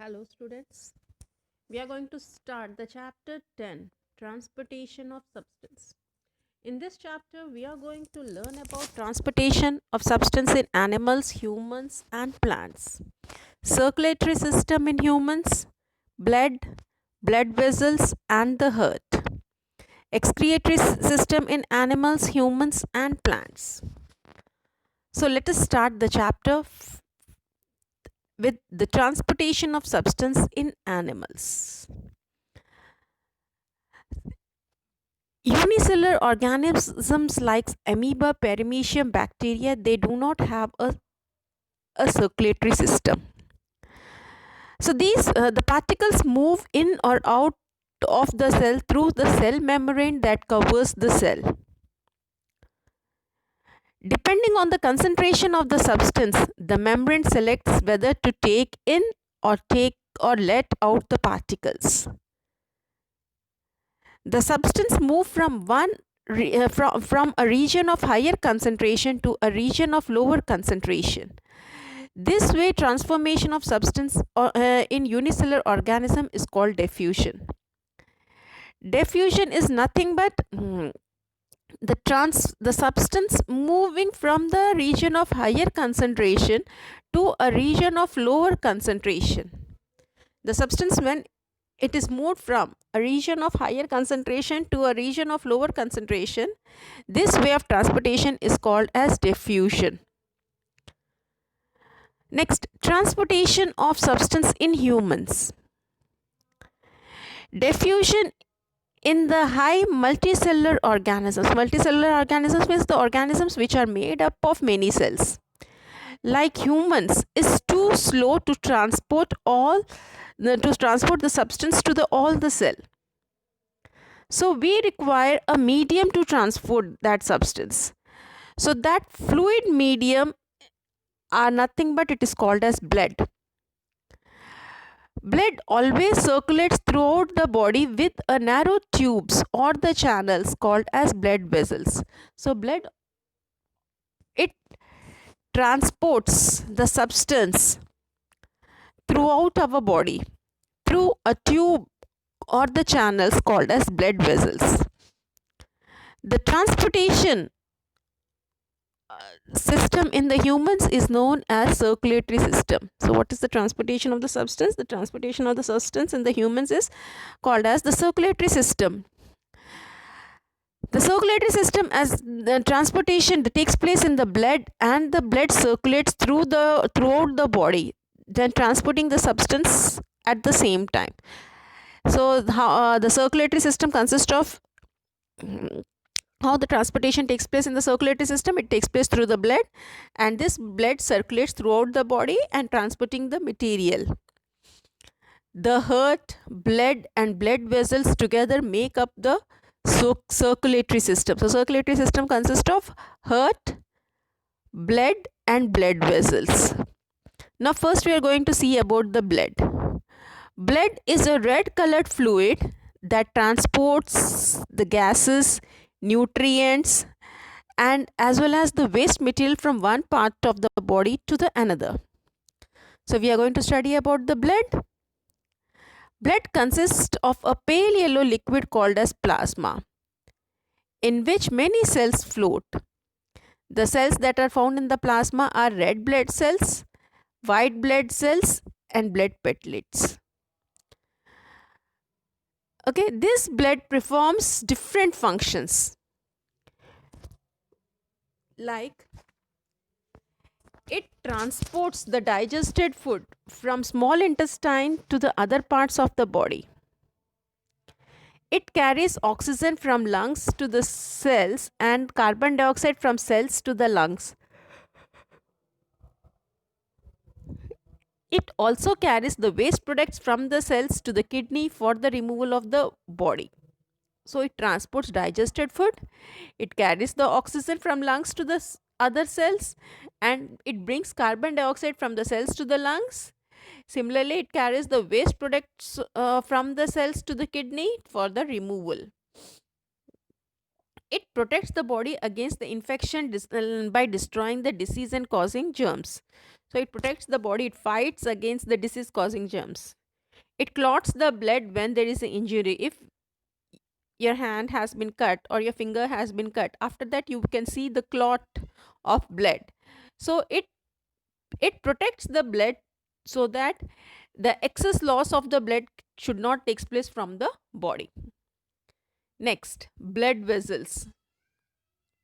Hello students, we are going to start the chapter 10, Transportation of Substance. In this chapter, we are going to learn about transportation of substance in animals, humans and plants. Circulatory system in humans, blood, blood vessels and the heart. Excretory system in animals, humans and plants. So let us start the chapter with the transportation of substance in animals. Unicellular organisms like amoeba, paramecium, bacteria, they do not have a circulatory system. So the particles move in or out of the cell through the cell membrane that covers the cell. Depending on the concentration of the substance, the membrane selects whether to take in or let out the particles. The substance move from from a region of higher concentration to a region of lower concentration. This way, transformation of substance in unicellular organism is called diffusion. Diffusion is nothing but the substance moving from the region of higher concentration to a region of lower concentration. The substance, when it is moved from a region of higher concentration to a region of lower concentration, this way of transportation is called as diffusion. Next, transportation of substance in humans. Diffusion in the high multicellular organisms. Multicellular organisms means the organisms which are made up of many cells. Like humans, is too slow to transport the substance to all the cell. So we require a medium to transport that substance. So that fluid medium are nothing but it is called as blood. Blood always circulates throughout the body with a narrow tubes or the channels called as blood vessels. So blood, it transports the substance throughout our body through a tube or the channels called as blood vessels. The transportation system in the humans is known as circulatory system. So what is the transportation of the substance? The transportation of the substance in the humans is called as the circulatory system. The circulatory system, as the transportation that takes place in the blood, and the blood circulates throughout the body, then transporting the substance at the same time. So the circulatory system consists of how the transportation takes place in the circulatory system. It takes place through the blood, and this blood circulates throughout the body and transporting the material. The heart, blood and blood vessels together make up the circulatory system. So circulatory system consists of heart, blood and blood vessels. Now first we are going to see about the blood. Blood is a red colored fluid that transports the gases, nutrients and as well as the waste material from one part of the body to the another. So we are going to study about the blood. Blood consists of a pale yellow liquid called as plasma, in which many cells float. The cells that are found in the plasma are red blood cells, white blood cells and blood platelets. Okay, this blood performs different functions, like it transports the digested food from small intestine to the other parts of the body. It carries oxygen from lungs to the cells and carbon dioxide from cells to the lungs. It also carries the waste products from the cells to the kidney for the removal of the body. So it transports digested food, it carries the oxygen from lungs to the other cells, and it brings carbon dioxide from the cells to the lungs. Similarly, it carries the waste products from the cells to the kidney for the removal. It protects the body against the infection by destroying the disease and causing germs. So it protects the body, it fights against the disease causing germs. It clots the blood when there is an injury. If your hand has been cut or your finger has been cut, after that you can see the clot of blood. So it protects the blood so that the excess loss of the blood should not take place from the body. Next, blood vessels.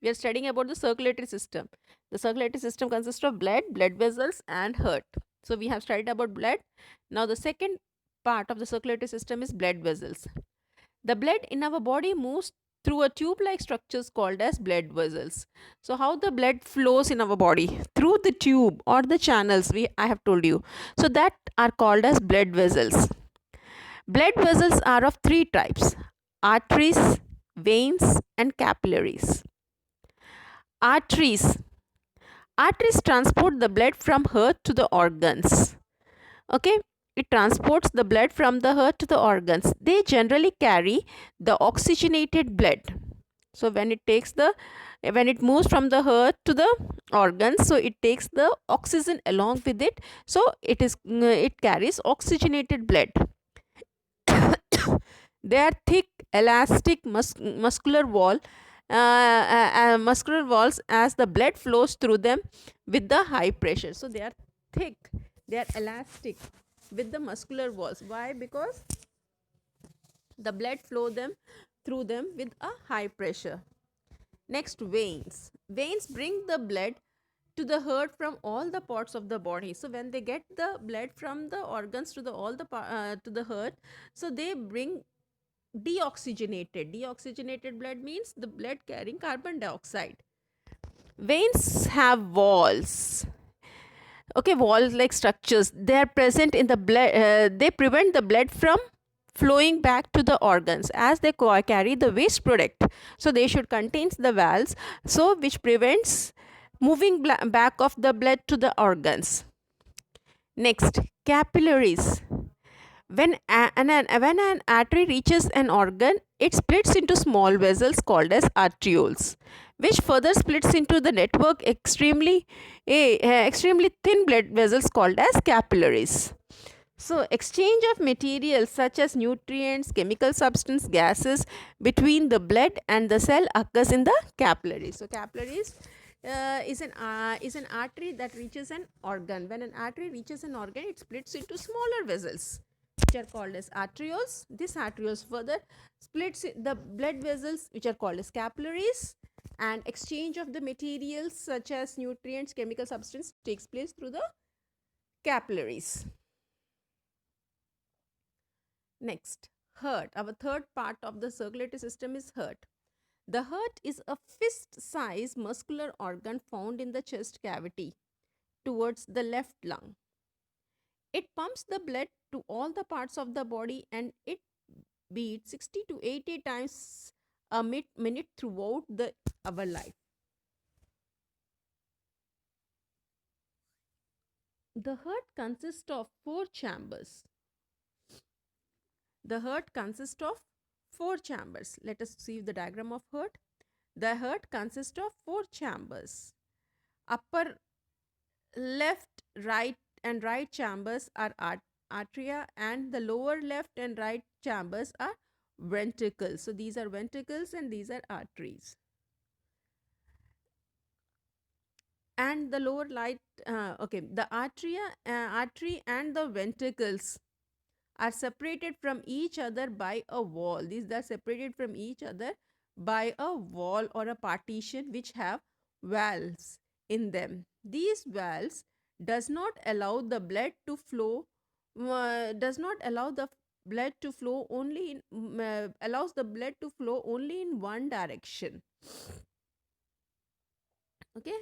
We are studying about the circulatory system. The circulatory system consists of blood, blood vessels, and heart. So we have studied about blood. Now the second part of the circulatory system is blood vessels. The blood in our body moves through a tube-like structures called as blood vessels. So how the blood flows in our body? Through the tube or the channels I have told you. So that are called as blood vessels. Blood vessels are of three types: arteries, veins, and capillaries. Arteries. Arteries transport the blood from heart to the organs. Okay, it transports the blood from the heart to the organs. They generally carry the oxygenated blood. So when it moves from the heart to the organs, so it takes the oxygen along with it. So it carries oxygenated blood. They are thick, elastic, muscular muscular walls as the blood flows through them with the high pressure. So they are thick, they are elastic with the muscular walls. Why? Because the blood flow them through them with a high pressure. Next, veins. Veins bring the blood to the heart from all the parts of the body. So when they get the blood from the organs to the heart, so they bring deoxygenated blood means the blood carrying carbon dioxide. Veins have walls. Okay, walls like structures. They are present in the blood. They prevent the blood from flowing back to the organs as they carry the waste product. So they should contain the valves, so which prevents moving back of the blood to the organs. Next, capillaries. When an artery reaches an organ, it splits into small vessels called as arterioles, which further splits into the network extremely thin blood vessels called as capillaries. So exchange of materials such as nutrients, chemical substance, gases between the blood and the cell occurs in the capillaries. So capillaries is an artery that reaches an organ. When an artery reaches an organ, it splits into smaller vessels, which are called as arterioles. This arterioles further splits the blood vessels, which are called as capillaries, and exchange of the materials such as nutrients, chemical substance takes place through the capillaries. Next, heart. Our third part of the circulatory system is heart. The heart is a fist-sized muscular organ found in the chest cavity towards the left lung. It pumps the blood to all the parts of the body and it beats 60 to 80 times a minute throughout our life. The heart consists of 4 chambers. The heart consists of 4 chambers. Let us see the diagram of heart. The heart consists of 4 chambers. Upper left, right and right chambers are atria, and the lower left and right chambers are ventricles. So these are ventricles and these are arteries. And the lower the artery and the ventricles are separated from each other by a wall. These are separated from each other by a wall or a partition which have valves in them. These valves does not allow the blood to flow allows the blood to flow only in one direction. Okay,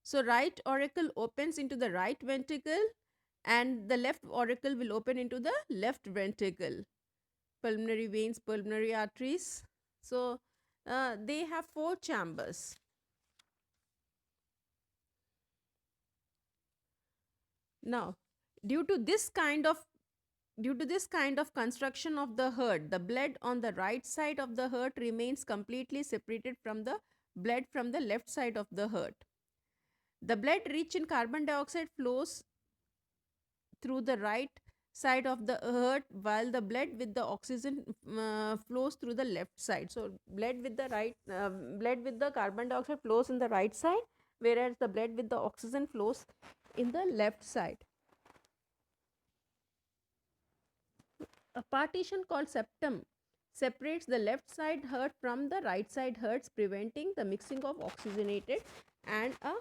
so right auricle opens into the right ventricle and the left auricle will open into the left ventricle. Pulmonary veins, pulmonary arteries. So they have 4 chambers. Now, due to this kind of construction of the heart, the blood on the right side of the heart remains completely separated from the blood from the left side of the heart. The blood rich in carbon dioxide flows through the right side of the heart, while the blood with the oxygen flows through the left side. So blood with the blood with the carbon dioxide flows in the right side, whereas the blood with the oxygen flows in the left side. A partition called septum separates the left side heart from the right side hearts, preventing the mixing of oxygenated and a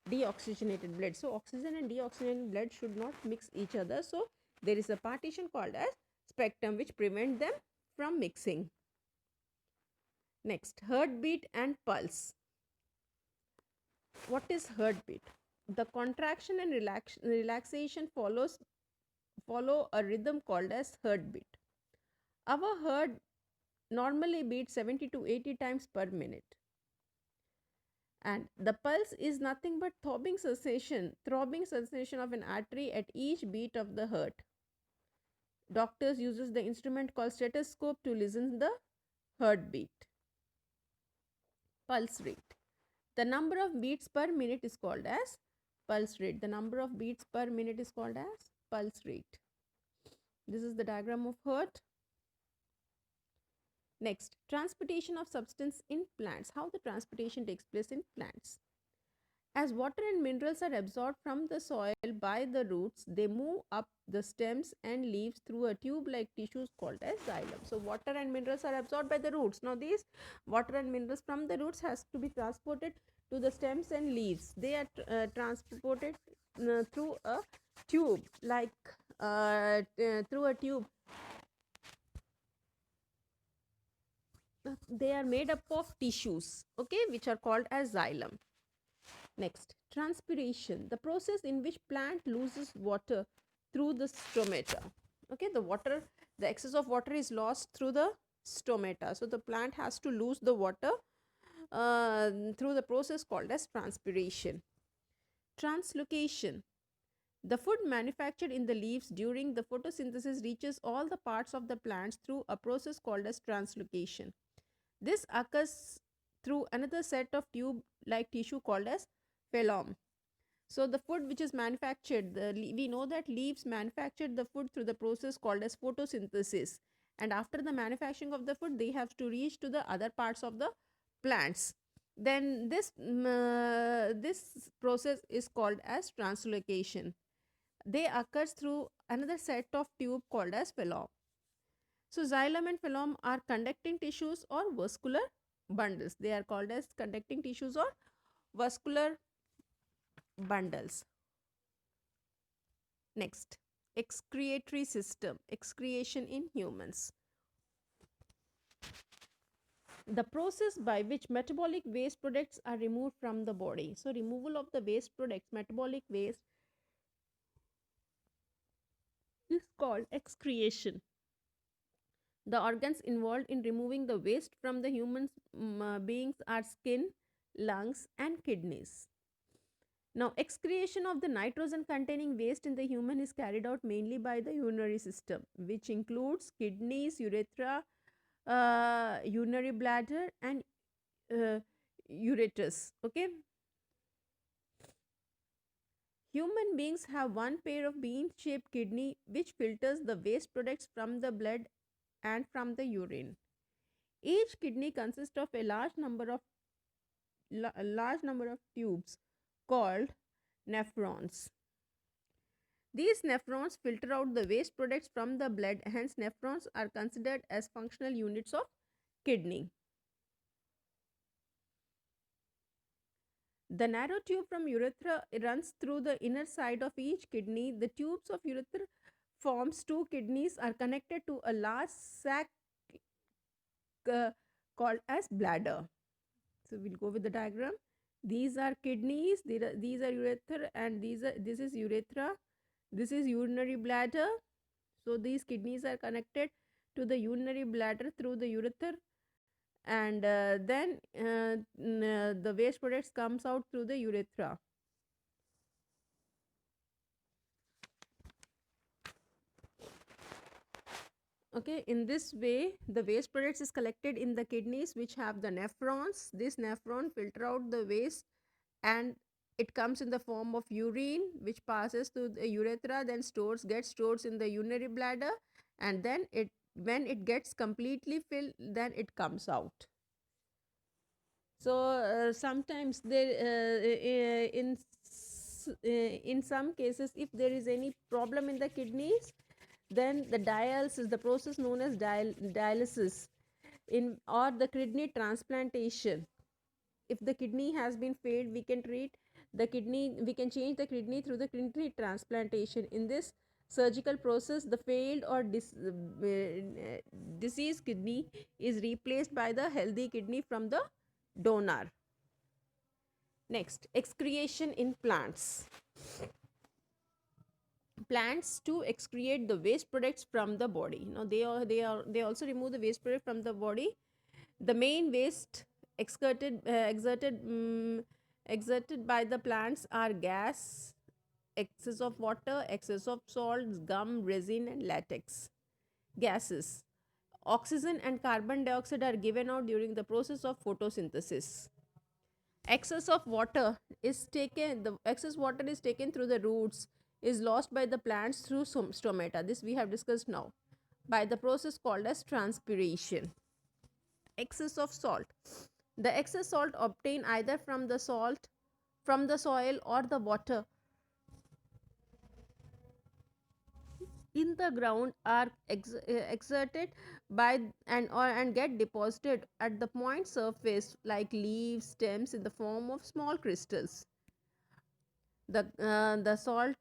deoxygenated blood. So oxygen and deoxygenated blood should not mix each other. So there is a partition called as spectrum which prevent them from mixing. Next, heartbeat and pulse. What is heartbeat? The contraction and relaxation follow a rhythm called as heartbeat. Our heart normally beats 70 to 80 times per minute. And the pulse is nothing but throbbing sensation of an artery at each beat of the heart. Doctors uses the instrument called stethoscope to listen the heartbeat. Pulse rate. The number of beats per minute is called as pulse rate. The number of beats per minute is called as pulse rate. This is the diagram of heart. Next, transportation of substance in plants. How the transportation takes place in plants. As water and minerals are absorbed from the soil by the roots, they move up the stems and leaves through a tube-like tissues called as xylem. So, water and minerals are absorbed by the roots. Now, these water and minerals from the roots has to be transported to the stems and leaves. They are transported through a tube, through a tube. They are made up of tissues, okay, which are called as xylem. Next, transpiration, the process in which plant loses water through the stomata. Okay, the excess of water is lost through the stomata. So the plant has to lose the water through the process called as transpiration. Translocation, the food manufactured in the leaves during the photosynthesis reaches all the parts of the plants through a process called as translocation. This occurs through another set of tube-like tissue called as phloem. So the food which is manufactured, we know that leaves manufactured the food through the process called as photosynthesis, and after the manufacturing of the food they have to reach to the other parts of the plants. Then this process is called as translocation. They occurs through another set of tube called as phloem. So xylem and phloem are conducting tissues or vascular bundles. They are called as conducting tissues or vascular bundles. Next, excretory system, excretion in humans. The process by which metabolic waste products are removed from the body. So removal of the waste products, metabolic waste, is called excretion. The organs involved in removing the waste from the human beings are skin, lungs, and kidneys. Now, excretion of the nitrogen containing waste in the human is carried out mainly by the urinary system, which includes kidneys, urethra, urinary bladder, and ureterus. Okay. Human beings have one pair of bean-shaped kidney which filters the waste products from the blood and from the urine. Each kidney consists of a large number of tubes called nephrons. These nephrons filter out the waste products from the blood, hence nephrons are considered as functional units of kidney. The narrow tube from urethra runs through the inner side of each kidney. The tubes of urethra forms two kidneys are connected to a large sac called as bladder. So we'll go with the diagram. These are kidneys, these are urethra, and this is urethra. This is urinary bladder. So these kidneys are connected to the urinary bladder through the urethra, and then the waste products comes out through the urethra. Okay, in this way the waste products is collected in the kidneys which have the nephrons. This nephron filter out the waste and It comes in the form of urine, which passes through the urethra, then gets stored in the urinary bladder, and then when it gets completely filled, then it comes out. So sometimes there in some cases, if there is any problem in the kidneys, then the dialysis, the process known as dialysis, in or the kidney transplantation, if the kidney has been failed, we can treat the kidney, we can change the kidney through the kidney transplantation. In this surgical process, the failed or diseased kidney is replaced by the healthy kidney from the donor. Next, excretion in plants. Plants to excrete the waste products from the body. Now they also remove the waste product from the body. The main waste exerted by the plants are gas, excess of water, excess of salts, gum, resin, and latex. Gases. Oxygen and carbon dioxide are given out during the process of photosynthesis. Excess of water is taken, the excess water is taken through the roots, is lost by the plants through stomata. This we have discussed now by the process called as transpiration. Excess of salt. The excess salt obtained either from the soil or the water in the ground are exerted by and get deposited at the point surface like leaves, stems, in the form of small crystals. The salt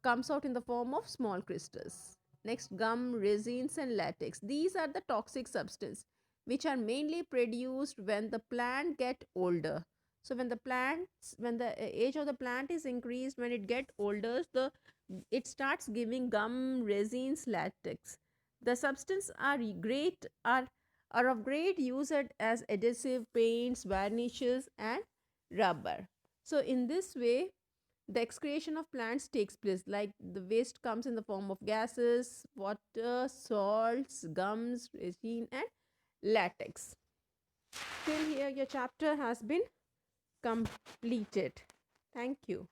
comes out in the form of small crystals. Next, gum, resins, and latex. These are the toxic substance which are mainly produced when the plant get older. So when the age of the plant is increased, when it get older, it starts giving gum, resins, latex. The substance are of great use as adhesive, paints, varnishes, and rubber. So in this way, the excretion of plants takes place, like the waste comes in the form of gases, water, salts, gums, resin, and latex. Till here your chapter has been completed. Thank you.